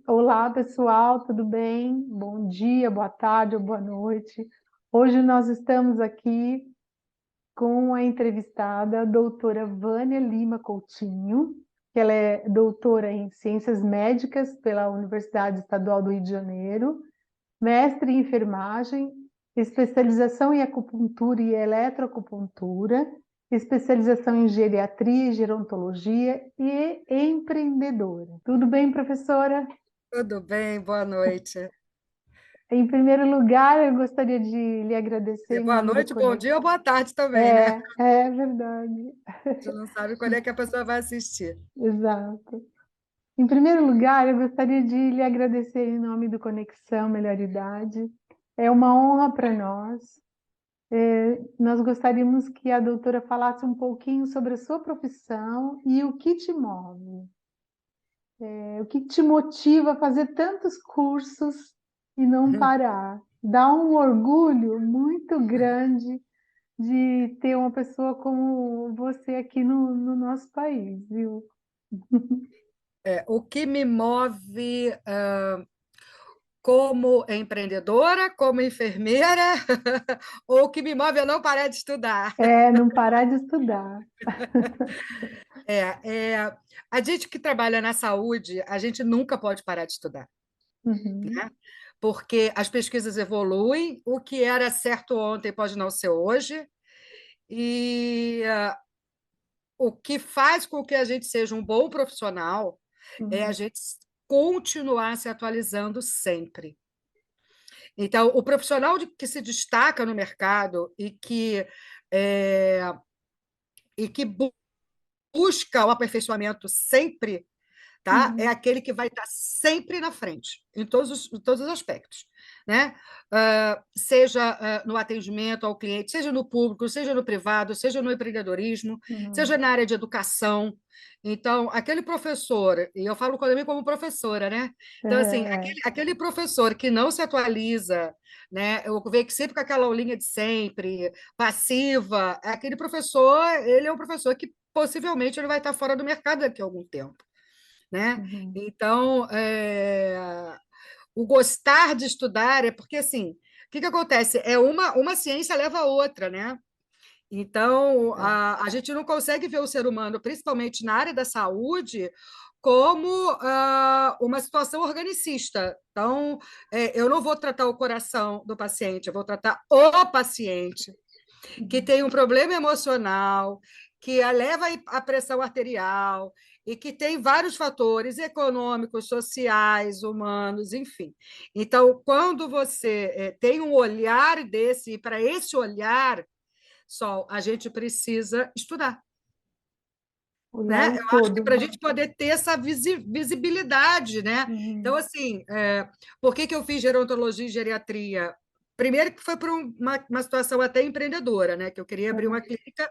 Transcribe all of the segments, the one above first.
Olá, pessoal, tudo bem? Bom dia, boa tarde ou boa noite. Hoje nós estamos aqui com a entrevistada, a doutora Vânia Lima Coutinho, que ela é doutora em Ciências Médicas pela Universidade Estadual do Rio de Janeiro, mestre em enfermagem, especialização em acupuntura e eletroacupuntura, especialização em geriatria e gerontologia e empreendedora. Tudo bem, professora? Tudo bem, boa noite. Em primeiro lugar, eu gostaria de lhe agradecer em Boa nome do noite, bom Conexão. dia ou boa tarde também, né? É verdade, A gente não sabe quando é que a pessoa vai assistir. exato. Em primeiro lugar, eu gostaria de lhe agradecer em nome do Conexão Melhor Idade. É uma honra para nós. Nós gostaríamos que a doutora falasse um pouquinho sobre a sua profissão e o que te move. O que te motiva a fazer tantos cursos e não parar? Dá um orgulho muito grande de ter uma pessoa como você aqui no nosso país, viu? O que me move como empreendedora, como enfermeira, ou o que me move é não parar de estudar. É, não parar de estudar. É, é, a gente que trabalha na saúde, a gente nunca pode parar de estudar, Uhum, né? Porque as pesquisas evoluem, o que era certo ontem pode não ser hoje, e o que faz com que a gente seja um bom profissional é a uhum, gente continuar se atualizando sempre. Então, o profissional que se destaca no mercado é, e que busca o aperfeiçoamento sempre, tá? É uhum, aquele que vai estar sempre na frente, em todos os aspectos, né? Seja no atendimento ao cliente, seja no público, seja no privado, seja no empreendedorismo, uhum. seja na área de educação. Então, aquele professor, e eu falo também como professora, né? Então, assim, É, aquele professor que não se atualiza, né? Eu vejo que sempre com aquela aulinha de sempre, passiva, aquele professor, ele é um professor que possivelmente ele vai estar fora do mercado daqui a algum tempo, né? uhum, Então, o gostar de estudar é porque, assim, o que acontece? Uma ciência leva a outra, né? Então, é. a gente não consegue ver o ser humano, principalmente na área da saúde, como uma situação organicista. Então, eu não vou tratar o coração do paciente, eu vou tratar o paciente que Uhum, tem um problema emocional, que eleva a pressão arterial e que tem vários fatores econômicos, sociais, humanos, enfim. Então, quando você tem um olhar desse, e para esse olhar, Sol, a gente precisa estudar. Né? olhar o Eu acho que todo, para a né? gente poder ter essa visibilidade, né? Então, Uhum, assim, por que eu fiz gerontologia e geriatria? Primeiro que foi por uma situação até empreendedora, né? Que eu queria abrir uma uhum, clínica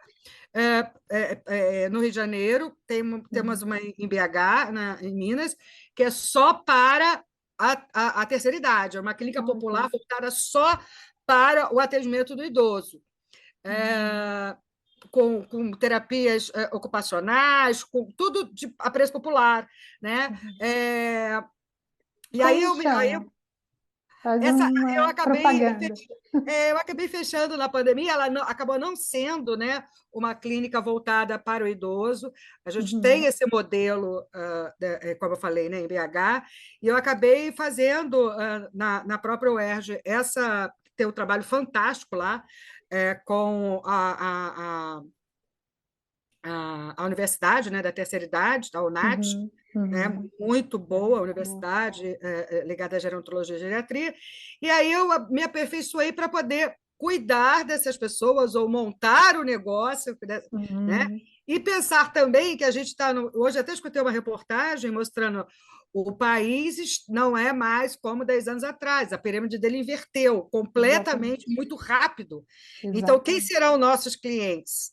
no Rio de Janeiro, temos uhum, uma em BH, em Minas, que é só para a terceira idade, é uma clínica ok, popular voltada só para o atendimento do idoso. uhum, É, com terapias ocupacionais, com tudo a preço popular, né? uhum. É, e Como aí chama? Faz essa, eu uma acabei propaganda. eu acabei fechando na pandemia, ela acabou não sendo, né, uma clínica voltada para o idoso. A gente tem Uhum, esse modelo, como eu falei, né, em BH, e eu acabei fazendo na própria UERJ tem um trabalho fantástico lá com a universidade, né, da terceira idade, da UNAT, uhum, né, uhum. muito É, boa, a boa. universidade ligada à gerontologia e geriatria, e aí eu me aperfeiçoei para poder cuidar dessas pessoas ou montar o negócio, né? Uhum, E pensar também que a gente está hoje até escutei uma reportagem mostrando o país não é mais como 10 anos atrás, a pirâmide dele inverteu completamente, exatamente, muito rápido. Então, quem exatamente. serão nossos clientes?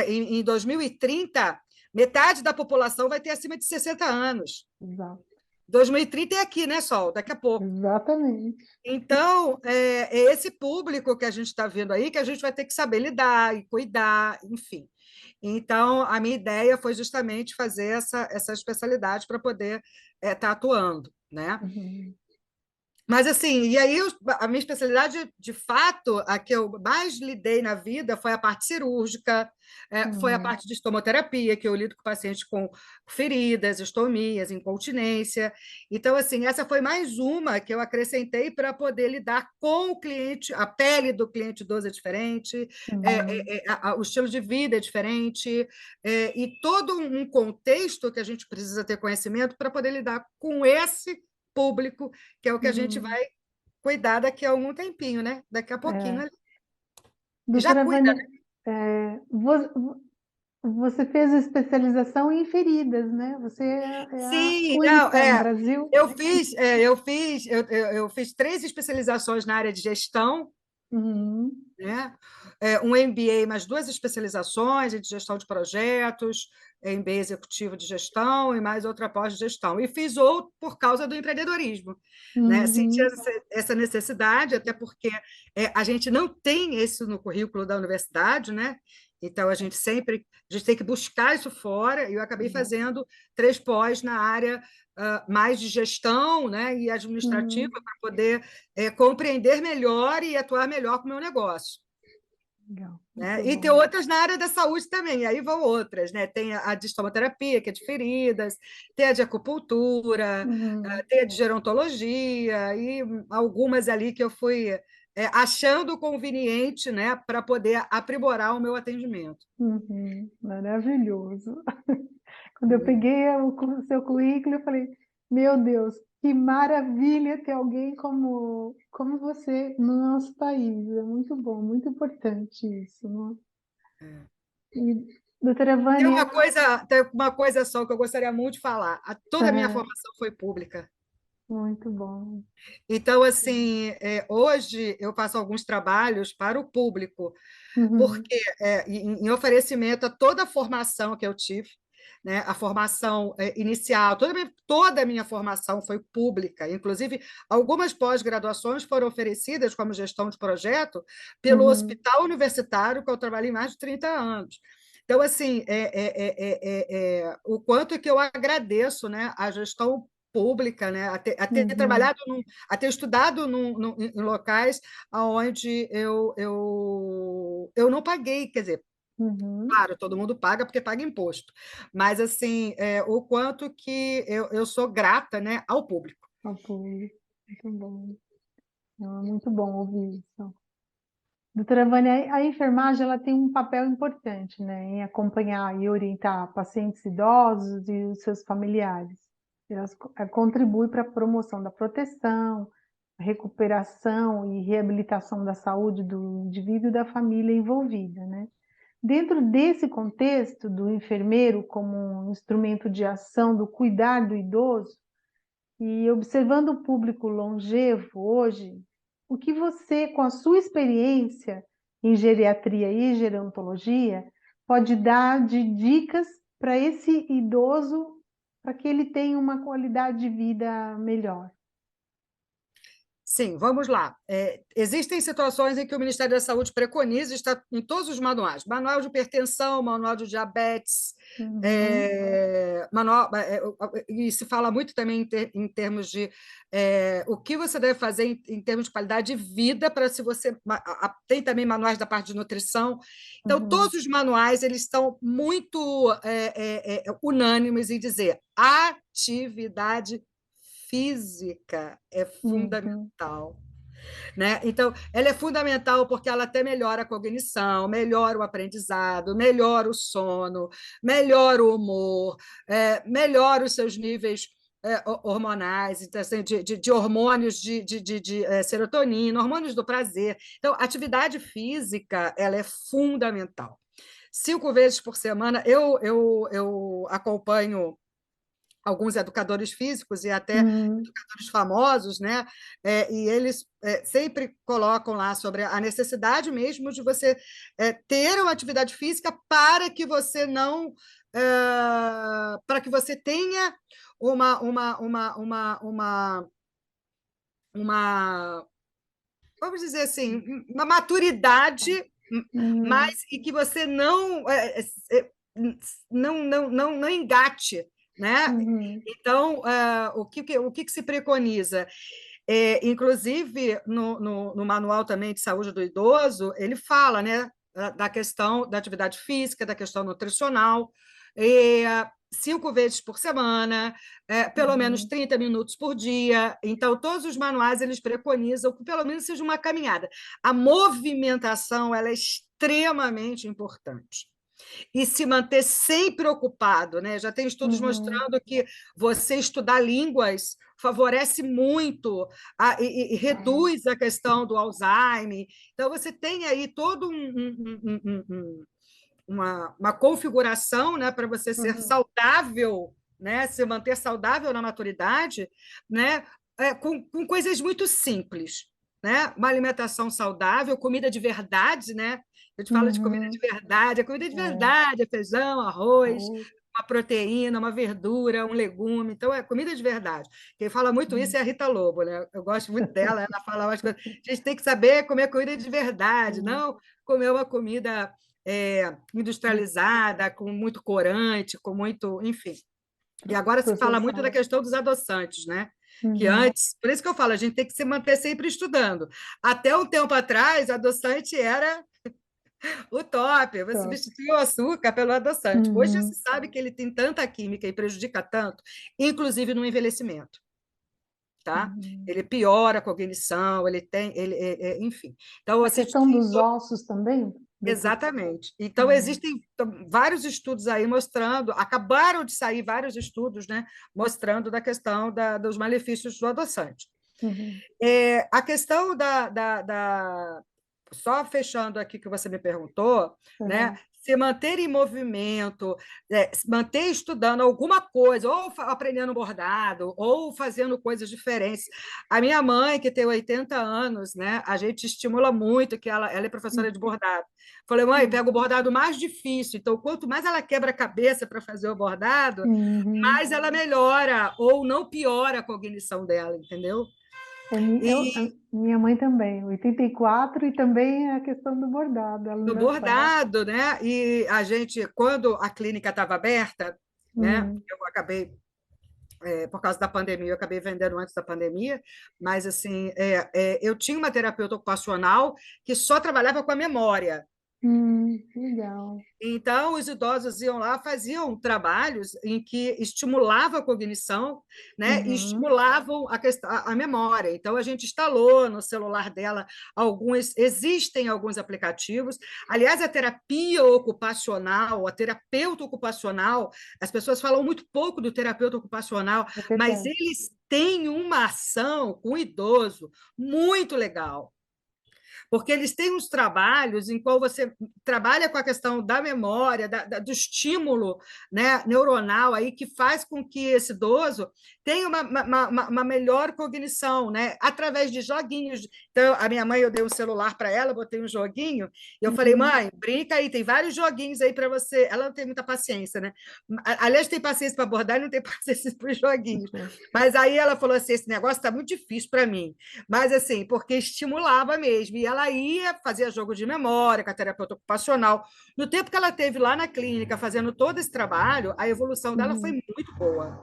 Em 2030, metade da população vai ter acima de 60 anos. Exato. 2030 é aqui, né, Sol? Daqui a pouco. Exatamente. Então, é esse público que a gente está vendo aí que a gente vai ter que saber lidar e cuidar, enfim. Então, a minha ideia foi justamente fazer essa especialidade para poder estar atuando, né? Uhum. Mas assim, e aí a minha especialidade, de fato, a que eu mais lidei na vida foi a parte cirúrgica, foi a Uhum. parte de estomoterapia, que eu lido com pacientes com feridas, estomias, incontinência. Então, assim, essa foi mais uma que eu acrescentei para poder lidar com o cliente, a pele do cliente idoso é diferente, Uhum. o estilo de vida é diferente, e todo um contexto que a gente precisa ter conhecimento para poder lidar com esse público, que é o que a gente Uhum. vai cuidar daqui a algum tempinho, né? Daqui a pouquinho É. ali. Já Doutora cuida, Vânia, né? você fez especialização em feridas, né? Você é a Sim, não, única no Brasil. eu fiz 3 especializações na área de gestão, Uhum. né? Um MBA, mais 2 especializações em gestão de projetos, MBA executivo de gestão e mais outra pós de gestão. E fiz outro por causa do empreendedorismo, né? Senti Uhum. essa necessidade, até porque a gente não tem isso no currículo da universidade, né? Então a gente tem que buscar isso fora, e eu acabei fazendo 3 pós na área mais de gestão, né, e administrativa, Uhum. para poder compreender melhor e atuar melhor com o meu negócio. Legal, Né? muito E tem bom. outras na área da saúde também, aí vão outras, né? Tem a de estomoterapia, que é de feridas, tem a de acupuntura, Uhum. tem a de gerontologia, e algumas ali que eu fui achando conveniente, né, para poder aprimorar o meu atendimento. Uhum. Maravilhoso. Quando eu peguei o seu currículo, eu falei, meu Deus, que maravilha ter alguém como você no nosso país. É muito bom, muito importante isso, né? E, doutora Vânia, Tem uma coisa só que eu gostaria muito de falar. Toda a minha é, formação foi pública. muito bom. Então, assim, hoje eu faço alguns trabalhos para o público, Uhum. porque em oferecimento a toda a formação que eu tive, né, a formação inicial, toda a minha formação foi pública, inclusive algumas pós-graduações foram oferecidas como gestão de projeto pelo Uhum. hospital universitário que eu trabalhei mais de 30 anos. Então, assim, o quanto que eu agradeço, né, a gestão pública, né, a ter Uhum. trabalhado, a ter estudado em locais onde eu não paguei, quer dizer, Uhum. claro, todo mundo paga porque paga imposto, mas assim, o quanto que eu sou grata, né, ao público. Apoio. Muito bom. É muito bom ouvir isso. Doutora Vânia, a enfermagem ela tem um papel importante, né, em acompanhar e orientar pacientes idosos e os seus familiares. Ela contribui para a promoção da proteção, recuperação e reabilitação da saúde do indivíduo e da família envolvida, né? Dentro desse contexto do enfermeiro como um instrumento de ação do cuidar do idoso, e observando o público longevo hoje, o que você, com a sua experiência em geriatria e gerontologia, pode dar de dicas para esse idoso para que ele tenha uma qualidade de vida melhor? Sim, vamos lá. Existem situações em que o Ministério da Saúde preconiza, está em todos os manuais, manual de hipertensão, manual de diabetes, Uhum. e se fala muito também em termos de o que você deve fazer em termos de qualidade de vida, para se você. Tem também manuais da parte de nutrição. Então, Uhum. todos os manuais eles estão muito unânimes em dizer atividade física é Uhum. fundamental, né? Então, ela é fundamental porque ela até melhora a cognição, melhora o aprendizado, melhora o sono, melhora o humor, melhora os seus níveis hormonais, então, assim, de hormônios de serotonina, hormônios do prazer. Então, atividade física ela é fundamental. 5 vezes por semana, eu acompanho alguns educadores físicos e até Uhum. educadores famosos, né? E eles sempre colocam lá sobre a necessidade mesmo de você ter uma atividade física para que você não para que você tenha uma, uma, uma, uma, uma, uma, vamos dizer assim, uma maturidade, Uhum, mas e que você não engate, né? uhum, Então, o que se preconiza? Inclusive, no Manual também de Saúde do Idoso, ele fala, né, da questão da atividade física, da questão nutricional, 5 vezes por semana, pelo menos uhum, 30 minutos por dia. Então, todos os manuais eles preconizam que pelo menos seja uma caminhada. A movimentação ela é extremamente importante e se manter sempre ocupado, né? Já tem estudos uhum, mostrando que você estudar línguas favorece muito e reduz a questão do Alzheimer. Então, você tem aí todo uma configuração, né, para você ser uhum, saudável, né, se manter saudável na maturidade, né, com coisas muito simples, né? Uma alimentação saudável, comida de verdade, né? Eu te falo de comida de uhum. verdade, a comida de É, verdade é feijão, arroz, arroz. uma proteína, uma verdura, um legume. Então, é comida de verdade. Quem fala muito isso Uhum, é a Rita Lobo, né? Eu gosto muito dela, ela fala umas coisas. A gente tem que saber comer comida de verdade, uhum. não comer uma comida industrializada, com muito corante, com muito, enfim. E agora se fala muito da Processado. questão dos adoçantes, né? Que Uhum. antes, por isso que eu falo, a gente tem que se manter sempre estudando. Até um tempo atrás, adoçante era o top, você Top. substituiu o açúcar pelo adoçante. Hoje já se Uhum, sabe que ele tem tanta química e prejudica tanto, inclusive no envelhecimento, tá? uhum. Ele piora a cognição, ele tem, enfim. Então, A assiste. questão dos ossos também? Exatamente. Então, Uhum, existem vários estudos aí mostrando, acabaram de sair vários estudos, né, mostrando da questão dos malefícios do adoçante. uhum, A questão só fechando aqui que você me perguntou, né? uhum, Se manter em movimento, se manter estudando alguma coisa, ou aprendendo bordado, ou fazendo coisas diferentes. A minha mãe, que tem 80 anos, né? A gente estimula muito, que ela é professora de bordado. Falei, mãe, uhum, pega o bordado mais difícil. Então, quanto mais ela quebra a cabeça para fazer o bordado, uhum. mais ela melhora ou não piora a cognição dela, entendeu? A minha mãe também, 84, e também a questão do bordado, ela Do ainda faz. bordado, né? E a gente, quando a clínica estava aberta, né? Hum, Eu acabei, por causa da pandemia, eu acabei vendendo antes da pandemia, mas assim, eu tinha uma terapeuta ocupacional que só trabalhava com a memória. legal. Então, os idosos iam lá, faziam trabalhos em que estimulava a cognição, né, e Uhum, estimulavam a memória. Então, a gente instalou no celular dela existem alguns aplicativos. Aliás, a terapia ocupacional, a terapeuta ocupacional, as pessoas falam muito pouco do terapeuta ocupacional, é mas verdade. eles têm uma ação com o idoso muito legal porque eles têm uns trabalhos em qual você trabalha com a questão da memória, do estímulo, né, neuronal aí que faz com que esse idoso tenha uma melhor cognição, né, através de joguinhos. Então, a minha mãe, eu dei um celular para ela, botei um joguinho, e eu falei, Uhum, mãe, brinca aí, tem vários joguinhos aí para você. Ela não tem muita paciência, né? Aliás, tem paciência para abordar e não tem paciência para os joguinhos. uhum, Mas aí ela falou assim: esse negócio está muito difícil para mim. Mas, assim, porque estimulava mesmo. E ela ia, fazia jogo de memória com a terapeuta ocupacional. No tempo que ela teve lá na clínica fazendo todo esse trabalho, a evolução dela foi uhum. muito boa.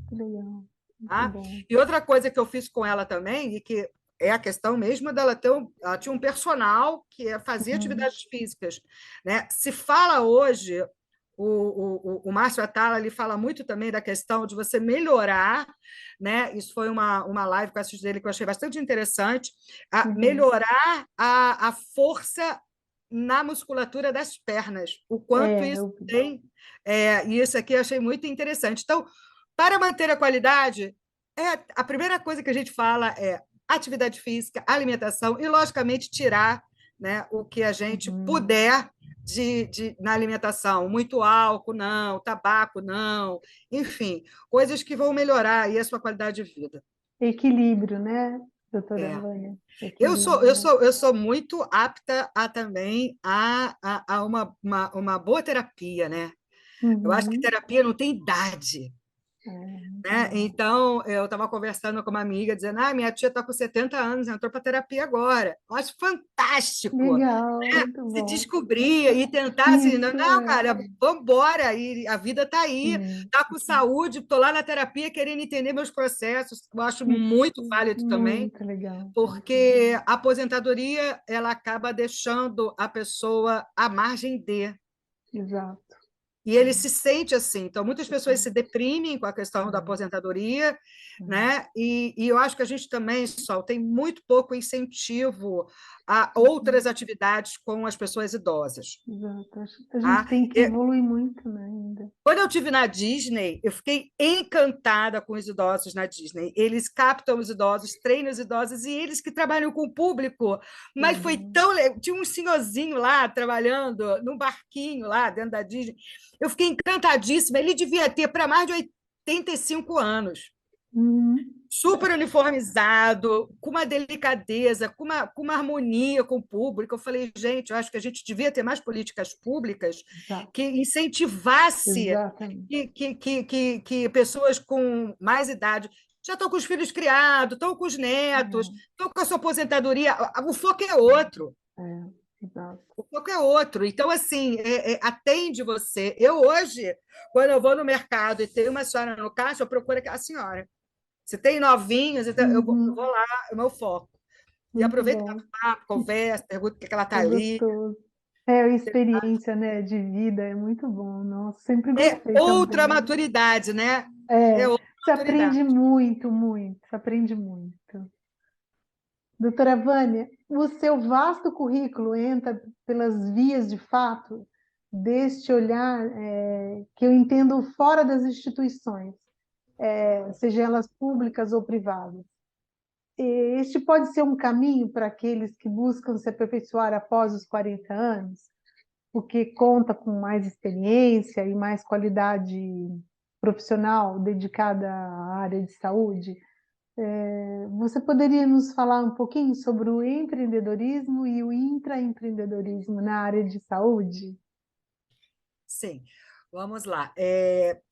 Que legal, muito Tá? bom. E outra coisa que eu fiz com ela também, e que é a questão mesmo dela ter ela tinha um personal que fazia Uhum, atividades físicas, né? Se fala hoje, o Márcio Atala ele fala muito também da questão de você melhorar, né? Isso foi uma live que eu assisti dele que eu achei bastante interessante, uhum. melhorar a força na musculatura das pernas, o quanto É, isso eu vi. tem, e isso aqui eu achei muito interessante. Então, para manter a qualidade, a primeira coisa que a gente fala é atividade física, alimentação e, logicamente, tirar, né, o que a gente Uhum. puder na alimentação. Muito álcool, não, tabaco, não, enfim, coisas que vão melhorar aí a sua qualidade de vida. Equilíbrio, né, doutora É. Vânia? Eu sou, eu Equilíbrio. sou, eu sou muito apta a também a uma boa terapia, né? Eu acho que Uhum. terapia não tem idade. É, muito Né? bom. Então, eu estava conversando com uma amiga, dizendo: minha tia está com 70 anos, entrou para terapia agora. Eu acho fantástico, Legal, né? muito Se bom. descobrir e tentar assim, não, Isso, não, é. cara, vamos embora, e a vida está aí, Sim, está com saúde, estou lá na terapia querendo entender meus processos. Eu acho muito isso, válido também, muito legal. porque a aposentadoria ela acaba deixando a pessoa à margem de. Exato. E ele se sente assim. Então, muitas pessoas se deprimem com a questão da É, aposentadoria, é, né? E eu acho que a gente também, Sol, tem muito pouco incentivo a outras atividades com as pessoas idosas. exato. Acho que a gente Tá? tem que evoluir muito, né, ainda. Quando eu estive na Disney, eu fiquei encantada com os idosos na Disney. Eles captam os idosos, treinam os idosos, e eles que trabalham com o público. Mas foi Legal. tão legal. Tinha um senhorzinho lá trabalhando num barquinho lá dentro da Disney. Eu fiquei encantadíssima. Ele devia ter para mais de 85 anos. Uhum. Super uniformizado, com uma delicadeza, com uma harmonia com o público. Eu falei, gente, eu acho que a gente devia ter mais políticas públicas que Exato. incentivasse Exatamente. que pessoas com mais idade já estão com os filhos criados, estão com os netos, estão com a sua aposentadoria. O foco é outro. Exato. O foco é outro. Então, assim, atende você. Eu hoje, quando eu vou no mercado e tem uma senhora no caixa, eu procuro aquela senhora. Se tem novinhos, então eu vou Uhum. lá, é o meu foco. E Muito aproveito para bom. papo, conversa, pergunto por que ela está É ali. gostoso. É, a experiência, né, de vida é muito bom. Nossa, sempre É gostei outra também. maturidade, né? É É, outra se maturidade. aprende muito, muito, se aprende muito. Doutora Vânia, o seu vasto currículo entra pelas vias de fato deste olhar que eu entendo fora das instituições, seja elas públicas ou privadas. Este pode ser um caminho para aqueles que buscam se aperfeiçoar após os 40 anos, porque conta com mais experiência e mais qualidade profissional dedicada à área de saúde. Você poderia nos falar um pouquinho sobre o empreendedorismo e o intraempreendedorismo na área de saúde? Sim, vamos lá.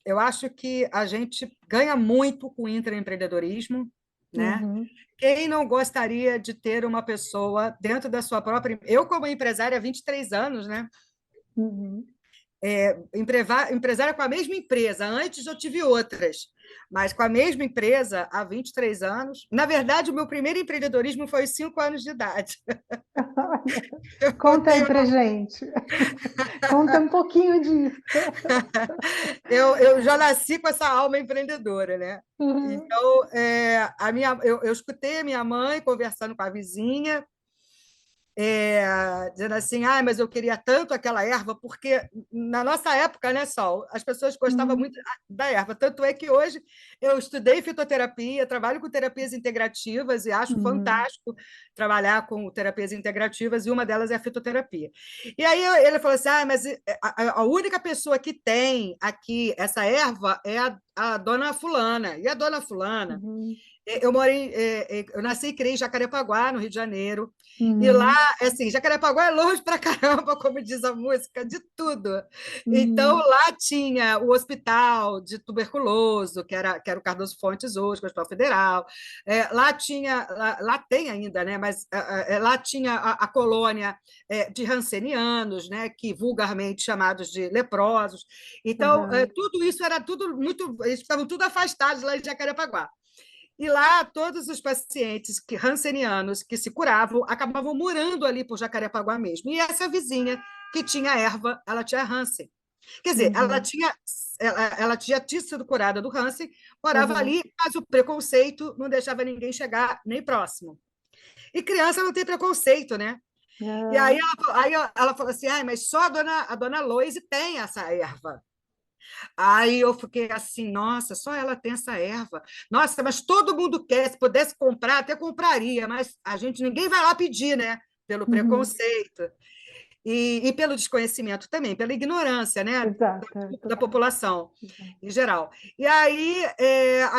Eu acho que a gente ganha muito com o intraempreendedorismo, né? Uhum, Quem não gostaria de ter uma pessoa dentro da sua própria. Eu, como empresária há 23 anos, né? uhum, Empresária com a mesma empresa. Antes eu tive outras, mas com a mesma empresa há 23 anos. Na verdade, o meu primeiro empreendedorismo foi aos 5 anos de idade. Eu Conta aí tenho, pra gente. Conta um pouquinho disso. eu já nasci com essa alma empreendedora, né? Uhum, Então, eu escutei a minha mãe conversando com a vizinha, dizendo assim, mas eu queria tanto aquela erva, porque na nossa época, né, Sol, as pessoas gostavam uhum, muito da erva. Tanto é que hoje eu estudei fitoterapia, trabalho com terapias integrativas e acho uhum, fantástico trabalhar com terapias integrativas, e uma delas é a fitoterapia. E aí ele falou assim, mas a única pessoa que tem aqui essa erva é a dona fulana. E a dona fulana uhum, eu nasci e criei em Jacarepaguá, no Rio de Janeiro, e lá, uhum, assim, Jacarepaguá é longe pra caramba, como diz a música, de tudo. Então, uhum, lá tinha o hospital de tuberculoso, que era o Cardoso Fontes hoje, que é o Hospital Federal. Lá tinha, lá tem ainda, né? Mas lá tinha a colônia de rancenianos, né? Que vulgarmente chamados de leprosos. Então, uhum, tudo isso era tudo muito, eles estavam tudo afastados lá de Jacarepaguá. E lá, todos os pacientes rancenianos que se curavam acabavam morando ali por Jacarepaguá mesmo. E essa vizinha que tinha erva, ela tinha Hansen. Quer dizer, uhum, ela tinha sido curada do Hansen, morava uhum. ali, mas o preconceito não deixava ninguém chegar nem próximo. E criança não tem preconceito, né? E aí Ah, ela falou assim: mas só a dona Loise tem essa erva. Aí eu fiquei assim, nossa, só ela tem essa erva. Nossa, mas todo mundo quer, se pudesse comprar, até compraria, mas ninguém vai lá pedir, né? Pelo uhum, preconceito e pelo desconhecimento também, pela ignorância, né? exato, Da total. população Exato. em geral. E aí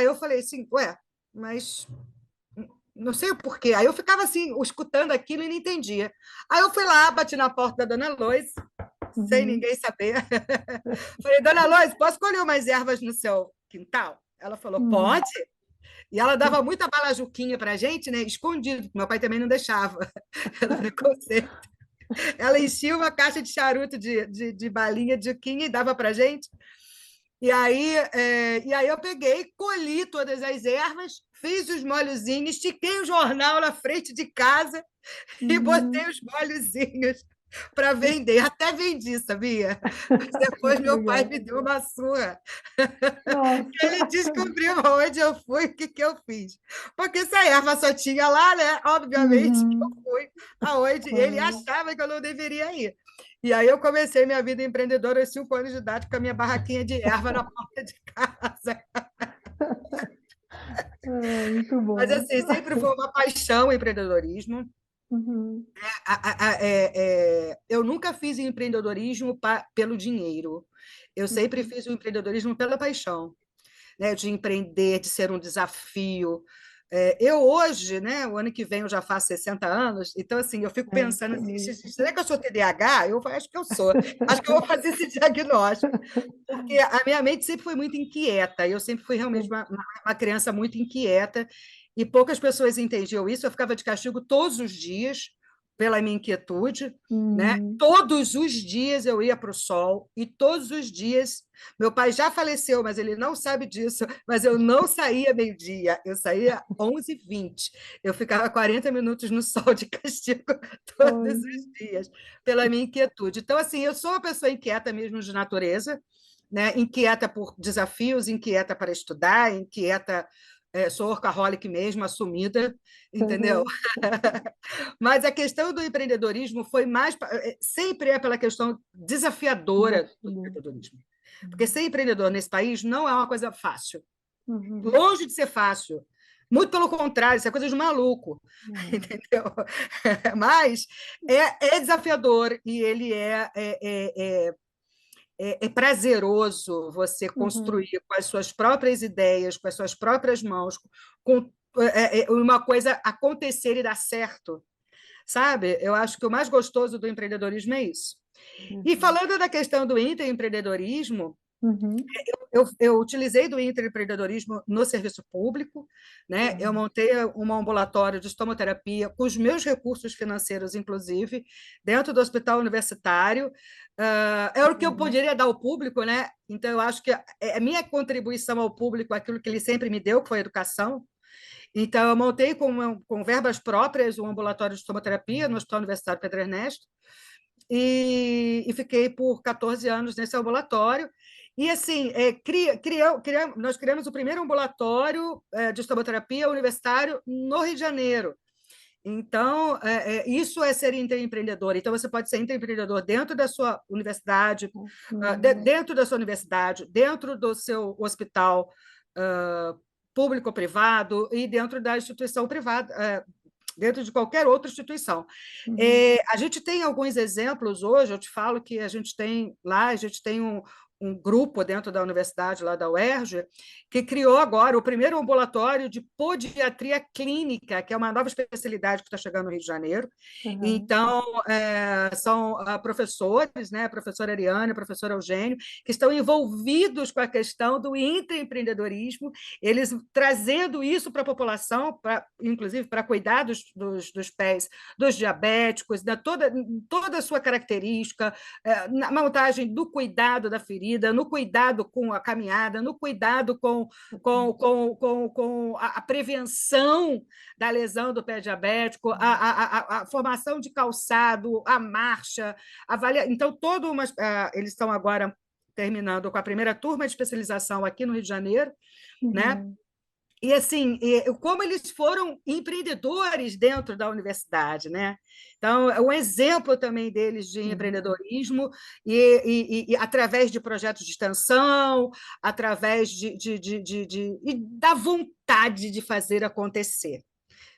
eu falei assim, ué, mas não sei o porquê. Aí eu ficava assim, escutando aquilo e não entendia. Aí eu fui lá, bati na porta da dona Lois, sem Uhum. ninguém saber. Falei, dona Lois, posso colher umas ervas no seu quintal? Ela falou, Uhum. pode. E ela dava muita balajuquinha para a gente, né? Escondido, meu pai também não deixava. Era preconceito. Ela enchia uma caixa de charuto de balinha de juquinha e dava para a gente. E aí eu peguei, colhi todas as ervas, fiz os molhozinhos, estiquei o jornal na frente de casa e botei Uhum. os molhozinhos para vender. Até vendi, sabia? Mas depois Muito meu pai legal. me deu uma surra. Ele Nossa. descobriu onde eu fui, o que, que eu fiz. Porque se a erva só tinha lá, né? Obviamente eu Uhum. fui aonde ele Claro. achava que eu não deveria ir. E aí eu comecei minha vida empreendedora aos 5 anos de idade com a minha barraquinha de erva na porta de casa. Ah, muito Mas bom. assim, sempre foi uma paixão o empreendedorismo. Uhum. Eu nunca fiz empreendedorismo pelo dinheiro. Eu sempre Uhum. fiz o empreendedorismo pela paixão, né, de empreender, de ser um desafio. Eu hoje, né, o ano que vem eu já faço 60 anos, então assim, eu fico É, pensando assim, bonito. será que eu sou TDAH? Eu acho que eu sou. Acho que eu vou fazer esse diagnóstico, porque a minha mente sempre foi muito inquieta, eu sempre fui realmente Sim. uma criança muito inquieta, e poucas pessoas entendiam isso, eu ficava de castigo todos os dias pela minha inquietude, né? Uhum. Todos os dias eu ia para o sol, e todos os dias meu pai já faleceu, mas ele não sabe disso. Mas eu não saía meio-dia, eu saía 11h20. Eu ficava 40 minutos no sol de castigo todos Olha. os dias, pela minha inquietude. Então, assim, eu sou uma pessoa inquieta mesmo de natureza, né? Inquieta por desafios, inquieta para estudar, inquieta. Sou workaholic mesmo, assumida, entendeu? Uhum. Mas a questão do empreendedorismo foi mais. Sempre é pela questão desafiadora do Desafiador. empreendedorismo. Porque ser empreendedor nesse país não é uma coisa fácil. Uhum. Longe de ser fácil. Muito pelo contrário, isso é coisa de maluco, É. entendeu? Mas é desafiador e ele é prazeroso você Uhum. construir com as suas próprias ideias, com as suas próprias mãos, com uma coisa acontecer e dar certo, sabe? Eu acho que o mais gostoso do empreendedorismo é isso. E Uhum. falando da questão do intraempreendedorismo, Uhum. eu utilizei do intraempreendedorismo no serviço público, né? Eu Uhum. montei um ambulatório de estomoterapia com os meus recursos financeiros, inclusive, dentro do hospital universitário. É o que eu Uhum. poderia dar ao público, né? Então, eu acho que a minha contribuição ao público, aquilo que ele sempre me deu, que foi a educação. Então, eu montei com verbas próprias um ambulatório de estomoterapia no Hospital Universitário Pedro Ernesto, e fiquei por 14 anos nesse ambulatório. E, assim, nós criamos o primeiro ambulatório de estomoterapia universitário no Rio de Janeiro. Então, isso é ser empreendedor. Então, você pode ser empreendedor dentro da sua universidade, Uhum. dentro do seu hospital público ou privado e dentro da instituição privada, dentro de qualquer outra instituição. Uhum. A gente tem alguns exemplos hoje, eu te falo que a gente tem um grupo dentro da universidade, lá da UERJ, que criou agora o primeiro ambulatório de podiatria clínica, que é uma nova especialidade que está chegando no Rio de Janeiro. Uhum. Então, são professores, né, a professora Ariane, o professor Eugênio, que estão envolvidos com a questão do intraempreendedorismo, eles trazendo isso para a população, inclusive para cuidar dos pés dos diabéticos, toda a sua característica, na montagem do cuidado da ferida, no cuidado com a caminhada, no cuidado com a prevenção da lesão do pé diabético, a formação de calçado, a marcha, então eles estão agora terminando com a primeira turma de especialização aqui no Rio de Janeiro, né? Uhum. E assim, como eles foram empreendedores dentro da universidade, né? Então, é um exemplo também deles de Uhum. empreendedorismo e através de projetos de extensão, através e da vontade de fazer acontecer.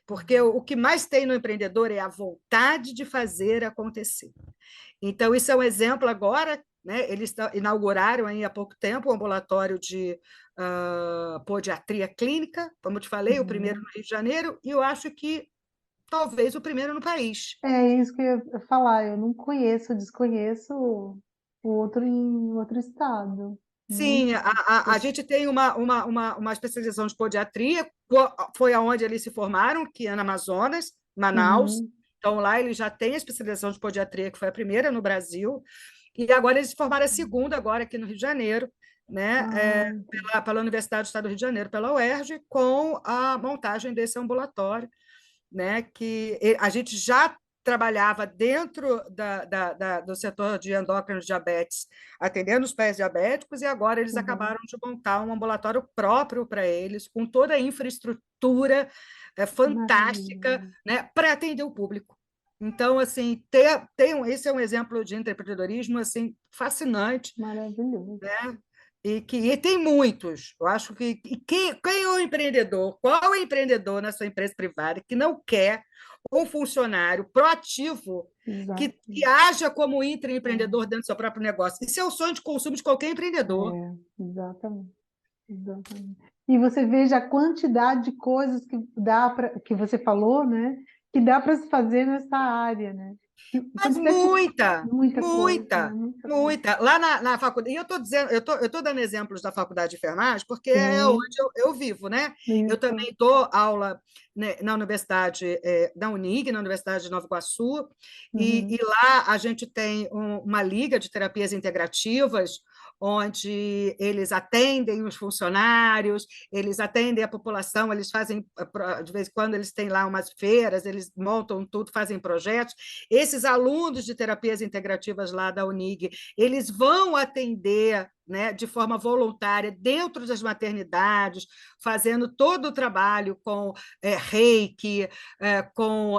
Porque o que mais tem no empreendedor é a vontade de fazer acontecer. Então, isso é um exemplo agora, né? Eles inauguraram aí há pouco tempo o ambulatório de podiatria clínica, como eu te falei, o primeiro Uhum. no Rio de Janeiro, e eu acho que talvez o primeiro no país. É isso que eu ia falar. Eu não conheço, desconheço. outro em outro estado. Sim, Muito a gente tem uma especialização de podiatria, foi aonde eles se formaram, que é na Amazonas, Manaus. uhum. Então, lá eles já têm a especialização de podiatria, que foi a primeira no Brasil, e agora eles formaram a segunda, agora aqui no Rio de Janeiro, né? Ah, entendi. Pela Universidade do Estado do Rio de Janeiro, pela UERJ, com a montagem desse ambulatório, né? Que a gente já trabalhava dentro do setor de endócrinos diabetes, atendendo os pés diabéticos, e agora eles Uhum. acabaram de montar um ambulatório próprio para eles, com toda a infraestrutura fantástica, Maravilha, né, para atender o público. Então, assim, esse é um exemplo de empreendedorismo assim, fascinante, maravilhoso. né? E tem muitos. Eu acho que quem é o empreendedor? Qual é o empreendedor na sua empresa privada que não quer um funcionário proativo que Exato. haja como É, intraempreendedor dentro do seu próprio negócio? Isso é o sonho de consumo de qualquer empreendedor. exatamente, exatamente. E você veja a quantidade de coisas que dá para, que você falou, né? Que dá para se fazer nessa área, né? Mas Quantidade de muita, muita coisa, né? muita, Muita coisa. muita. Lá na faculdade, e eu estou dizendo, eu tô dando exemplos da faculdade de enfermagem, porque é onde Sim, eu vivo, né? Eu isso. também dou aula, né, na universidade da Unig, na Universidade de Nova Iguaçu, e Uhum, lá a gente tem uma liga de terapias integrativas, onde eles atendem os funcionários, eles atendem a população, eles fazem, de vez em quando, eles têm lá umas feiras, eles montam tudo, fazem projetos. Esses alunos de terapias integrativas lá da Unig, eles vão atender, né, de forma voluntária dentro das maternidades, fazendo todo o trabalho com reiki, com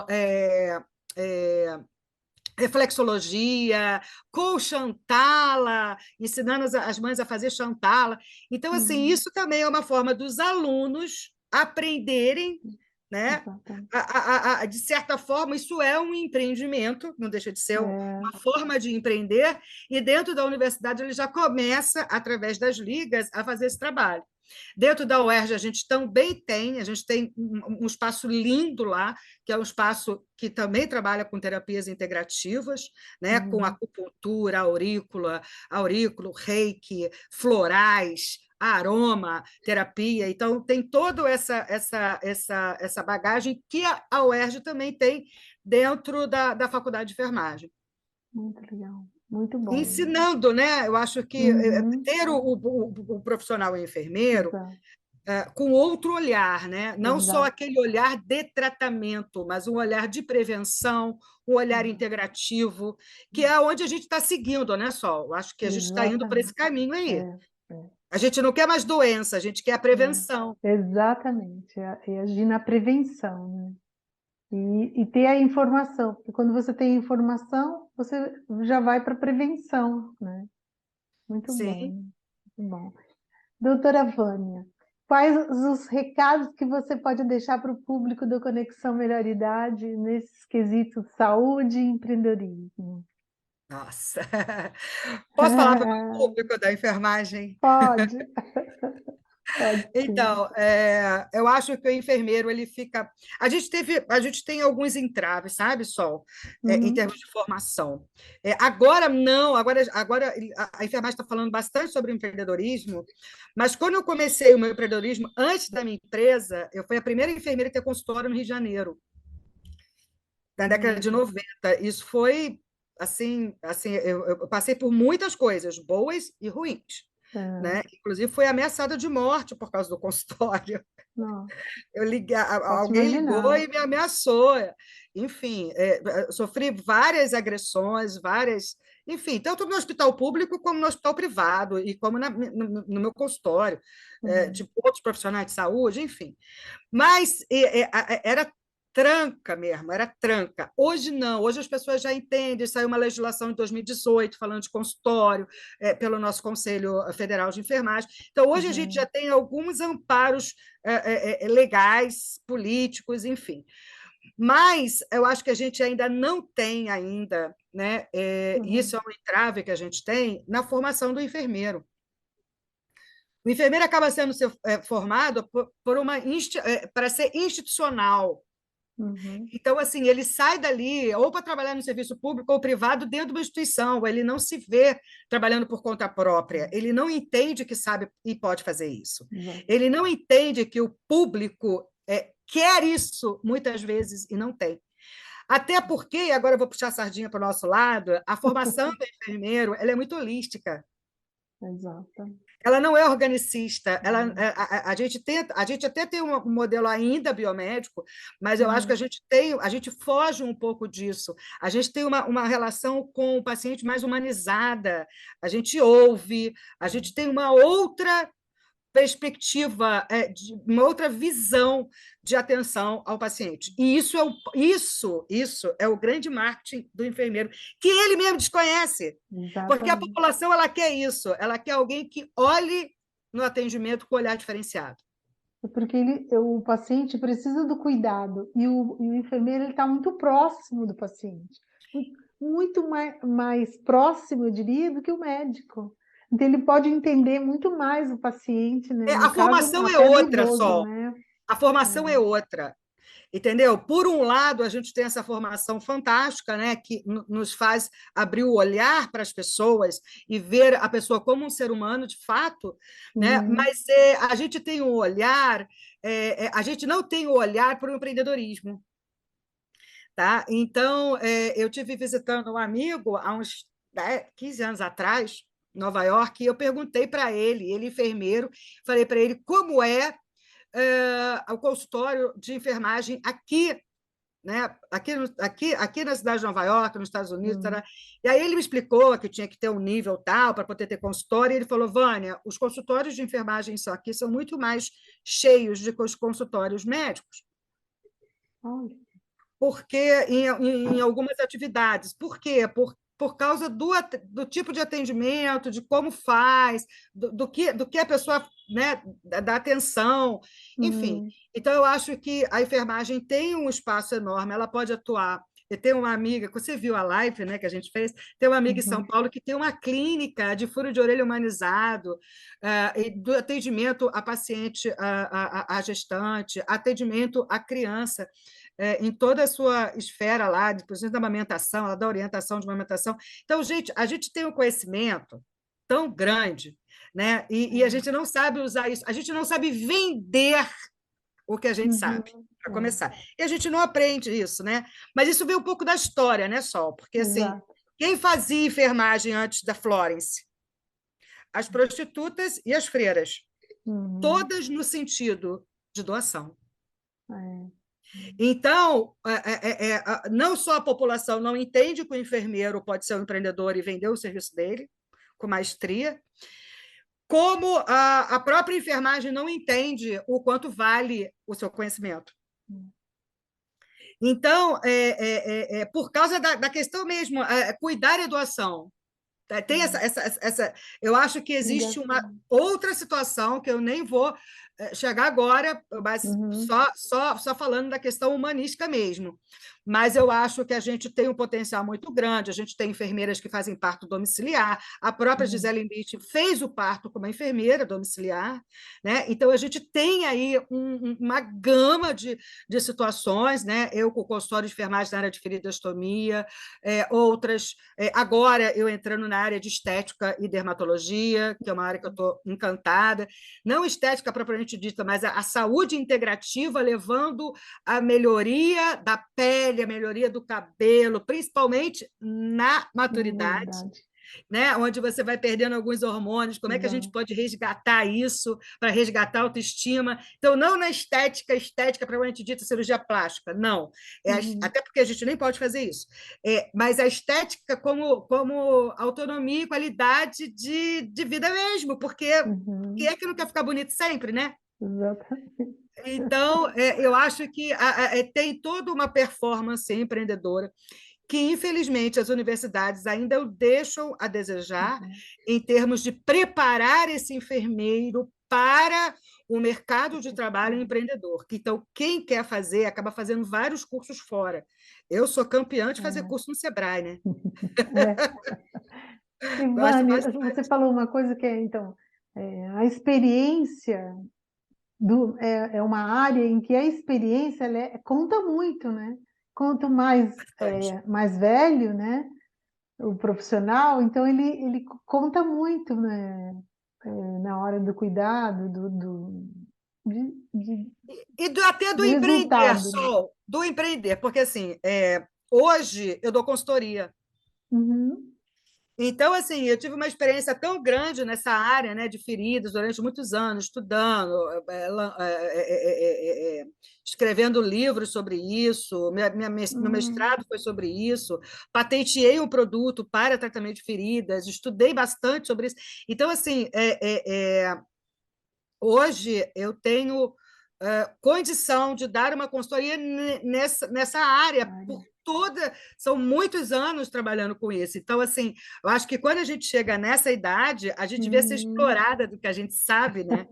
reflexologia, com Chantala, ensinando as mães a fazer Chantala. Então, assim, uhum, isso também é uma forma dos alunos aprenderem, né? exatamente. De certa forma, isso é um empreendimento, não deixa de ser É, uma forma de empreender, e dentro da universidade ele já começa, através das ligas, a fazer esse trabalho. Dentro da UERJ, a gente tem um espaço lindo lá, que é um espaço que também trabalha com terapias integrativas, né, com uhum, acupuntura, aurículo, reiki, florais, aroma, terapia. Então, tem toda essa bagagem que a UERJ também tem dentro da faculdade de enfermagem. muito legal, muito bom. Ensinando, né? Eu acho que Uhum, ter o profissional enfermeiro exato, com outro olhar, né? Não só exato, aquele olhar de tratamento, mas um olhar de prevenção, um olhar exato, integrativo, que é onde a gente está seguindo, né, Sol? Acho que a gente está indo para esse exatamente. caminho aí. É, é. A gente não quer mais doença, a gente quer a prevenção. Exatamente, é agir na prevenção, né? E ter a informação, porque quando você tem informação, você já vai para a prevenção, né? Muito Sim. bom, muito bom. Doutora Vânia, quais os recados que você pode deixar para o público do Conexão Melhor Idade nesses quesitos saúde e empreendedorismo? Nossa. Posso falar para o meu público da enfermagem? Pode, pode sim. Então, eu acho que o enfermeiro ele fica. A gente tem alguns entraves, sabe, Sol, em Uhum, termos de formação. Agora não, agora a enfermagem está falando bastante sobre empreendedorismo, mas quando eu comecei o meu empreendedorismo, antes da minha empresa, eu fui a primeira enfermeira a ter consultório no Rio de Janeiro, na década de uhum, 90. Isso foi assim, eu passei por muitas coisas, boas e ruins. é, Né? Inclusive, foi ameaçada de morte por causa do consultório. não, posso Alguém ligou imaginar. e me ameaçou. Enfim, sofri várias agressões, várias. Enfim, tanto no hospital público como no hospital privado, e como no meu consultório, Uhum, de outros profissionais de saúde, enfim. Mas era tranca mesmo, era tranca. Hoje não, hoje as pessoas já entendem, saiu uma legislação em 2018 falando de consultório, pelo nosso Conselho Federal de Enfermagem. Então, hoje a gente já uhum, tem alguns amparos legais, políticos, enfim. Mas eu acho que a gente ainda não tem ainda, né? Isso uhum, é um entrave que a gente tem na formação do enfermeiro. O enfermeiro acaba sendo formado para ser institucional, Uhum. Então, assim, ele sai dali ou para trabalhar no serviço público ou privado dentro de uma instituição, ele não se vê trabalhando por conta própria, ele não entende que sabe e pode fazer isso. Exato. Ele não entende que o público quer isso muitas vezes e não tem. Até porque, e agora eu vou puxar a sardinha para o nosso lado, a formação do enfermeiro ela é muito holística. Exato. Ela não é organicista. A gente tenta, a gente até tem um modelo ainda biomédico, mas eu acho que a gente foge um pouco disso. A gente tem uma relação com o paciente mais humanizada. A gente ouve, a gente tem uma outra perspectiva, uma outra visão de atenção ao paciente. E isso é o grande marketing do enfermeiro, que ele mesmo desconhece. Porque a Exatamente. população ela quer isso, ela quer alguém que olhe no atendimento com olhar diferenciado. É porque o paciente precisa do cuidado e o enfermeiro está muito próximo do paciente, muito mais próximo, eu diria, do que o médico. Então, ele pode entender muito mais o paciente, né? No A caso, formação é até do outra idoso, só. né? A formação é outra. Entendeu? Por um lado, a gente tem essa formação fantástica, né, que nos faz abrir o olhar para as pessoas e ver a pessoa como um ser humano de fato, né? Uhum, Mas a gente tem um olhar, a gente não tem o olhar para o empreendedorismo, tá? Então, eu tive visitando um amigo há uns 15 anos atrás, em Nova York, e eu perguntei para ele é enfermeiro, falei para ele como o consultório de enfermagem aqui, né? Aqui na cidade de Nova York, nos Estados Unidos. uhum. Tará. E aí ele me explicou que tinha que ter um nível tal para poder ter consultório, e ele falou, Vânia, os consultórios de enfermagem só aqui são muito mais cheios do que os consultórios médicos, Olha, porque em algumas atividades. Por quê? Por causa do tipo de atendimento, de como faz, do que a pessoa, né, da atenção, enfim. uhum, Então, eu acho que a enfermagem tem um espaço enorme, ela pode atuar. Eu tenho uma amiga, você viu a live, né, que a gente fez, tem uma amiga em São uhum, Paulo que tem uma clínica de furo de orelha humanizado, e do atendimento a paciente, a gestante, atendimento à criança em toda a sua esfera lá, inclusive da amamentação, ela dá orientação de amamentação. Então, gente, a gente tem um conhecimento tão grande, né? E a gente não sabe usar isso, a gente não sabe vender o que a gente sabe, uhum, para começar. E a gente não aprende isso, né? Mas isso veio um pouco da história, né, Sol? Porque, assim, exato. quem fazia enfermagem antes da Florence? As prostitutas e as freiras, Uhum, todas no sentido de doação. é, Então, não só a população não entende que o enfermeiro pode ser um empreendedor e vender o serviço dele com maestria, como a própria enfermagem não entende o quanto vale o seu conhecimento. Então, por causa da questão mesmo, cuidar e doação. Tem eu acho que existe uma ligação. outra situação que eu nem vou chegar agora, mas Uhum, só falando da questão humanística mesmo. Mas eu acho que a gente tem um potencial muito grande. A gente tem enfermeiras que fazem parto domiciliar. A própria uhum, Gisele Bündchen fez o parto como enfermeira domiciliar, né? Então a gente tem aí uma gama de situações, né? Eu com o consultório de enfermagem na área de feridostomia, outras agora eu entrando na área de estética e dermatologia, que é uma área que eu estou encantada, não estética propriamente dita, mas a saúde integrativa, levando a melhoria da pele, a melhoria do cabelo, principalmente na na maturidade, verdade. né? Onde você vai perdendo alguns hormônios, como é que a gente Exato. pode resgatar isso para resgatar a autoestima? Então, não na estética propriamente dita, cirurgia plástica, não. Uhum, Até porque a gente nem pode fazer isso. Mas a estética como autonomia e qualidade de vida mesmo, porque quem uhum, é que não quer ficar bonito sempre, né? exatamente. Então, eu acho que tem toda uma performance empreendedora que, infelizmente, as universidades ainda o deixam a desejar Uhum, em termos de preparar esse enfermeiro para o mercado de trabalho empreendedor. Então, quem quer fazer acaba fazendo vários cursos fora. Eu sou campeã de fazer é, curso no Sebrae, né? é. Gosto Ivane, você bastante. falou uma coisa que é, então, a experiência é uma área em que a experiência conta muito, né? Quanto Bastante. mais velho, né? O profissional, então ele conta muito, né? Na hora do cuidado, Até do do empreender, resultado, né? Sol, do empreender, porque assim, hoje eu dou consultoria. Uhum. Então, assim, eu tive uma experiência tão grande nessa área, né, de feridas durante muitos anos, estudando, escrevendo livros sobre isso. Meu Uhum. mestrado foi sobre isso. Patenteei um produto para tratamento de feridas. Estudei bastante sobre isso. Então, assim, hoje eu tenho condição de dar uma consultoria nessa área, por Área. toda. São muitos anos trabalhando com isso. Então, assim, eu acho que quando a gente chega nessa idade, a gente devia ser Uhum. explorada do que a gente sabe, né?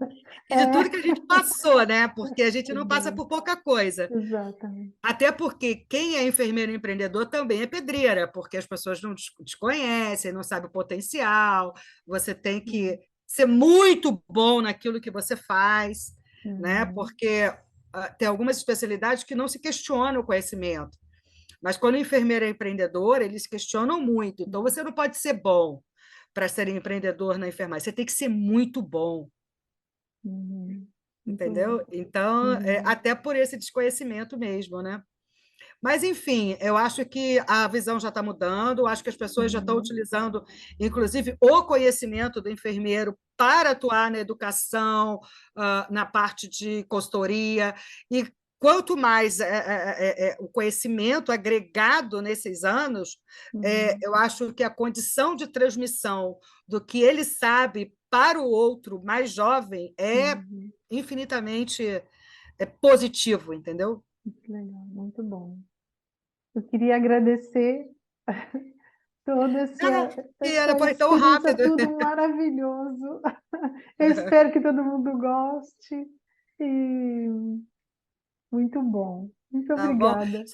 E de tudo que a É, gente passou, né? Porque a gente não passa verdade. por pouca coisa. Exatamente. Até porque quem é enfermeiro empreendedor também é pedreira, porque as pessoas não desconhecem, não sabem o potencial, você tem Uhum. que ser muito bom naquilo que você faz, né? Uhum. Porque tem algumas especialidades que não se questionam o conhecimento, mas quando o enfermeiro é empreendedor, eles questionam muito. Então, você não pode ser bom para ser empreendedor na enfermagem, você tem que ser muito bom, Uhum. Muito bom. entendeu? Então, Uhum. até por esse desconhecimento mesmo, né? Mas, enfim, eu acho que a visão já está mudando, acho que as pessoas já estão Uhum. utilizando, inclusive, o conhecimento do enfermeiro para atuar na educação, na parte de consultoria, e quanto mais o conhecimento agregado nesses anos, Uhum. eu acho que a condição de transmissão do que ele sabe para o outro mais jovem é Uhum. infinitamente positivo, entendeu? Muito legal, muito bom. Eu queria agradecer toda Eu não essa foi tão experiência, rápido. tudo maravilhoso. Eu espero que todo mundo goste e muito bom. Muito Tá bom? obrigada.